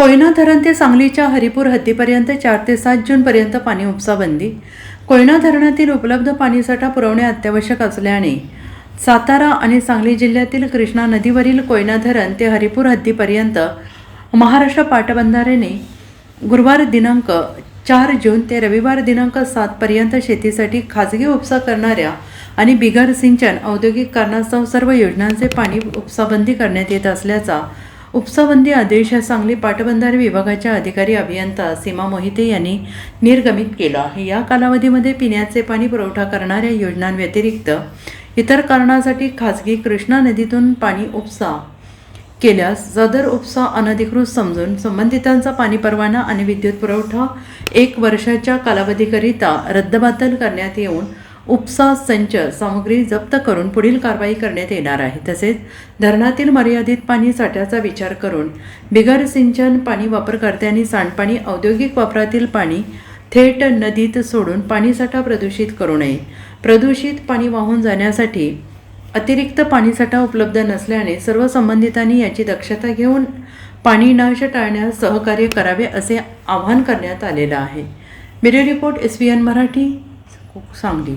कोयना धरण ते सांगलीच्या हरिपूर हद्दीपर्यंत 4 ते 7 जूनपर्यंत पाणी उपसा बंदी. कोयना धरणातील उपलब्ध पाणीसाठा पुरवणे अत्यावश्यक असल्याने सातारा आणि सांगली जिल्ह्यातील कृष्णा नदीवरील कोयना धरण ते हरिपूर हद्दीपर्यंत महाराष्ट्र पाटबंधारेने गुरुवार दिनांक 4 जून ते रविवार दिनांक 7 पर्यंत शेतीसाठी खाजगी उपसा करणाऱ्या आणि बिगर सिंचन औद्योगिक कारणास्तव सर्व योजनांचे पाणी उपसाबंदी करण्यात येत असल्याचा उपसाबंदी आदेश सांगली पाटबंधारे विभागाच्या अधिकारी अभियंता सीमा मोहिते यांनी निर्गमित केला आहे. या कालावधीमध्ये पिण्याचे पाणी पुरवठा करणाऱ्या योजनांव्यतिरिक्त इतर कारणासाठी खाजगी कृष्णा नदीतून पाणी उपसा केल्यास सदर उपसा अनधिकृत समजून संबंधितांचा पाणी परवाना आणि विद्युत पुरवठा 1 वर्षाच्या कालावधीकरिता रद्दबातल करण्यात येऊन उपसा संच सामग्री जप्त करून पुढील कारवाई करण्यात येणार आहे. तसेच धरणातील मर्यादित पाणी साठ्याचा विचार करून बिगर सिंचन पाणी वापरकर्त्यांनी सांडपाणी औद्योगिक वापरातील पाणी थेट नदीत सोडून पाणीसाठा प्रदूषित करू नये. प्रदूषित पाणी वाहून जाण्यासाठी अतिरिक्त पाणीसाठा उपलब्ध नसल्याने सर्व संबंधितांनी याची दक्षता घेऊन पाणी नाश टाळण्यास सहकार्य करावे असे आवाहन करण्यात आलेलं आहे. Bureau report SVN Marathi Sangli.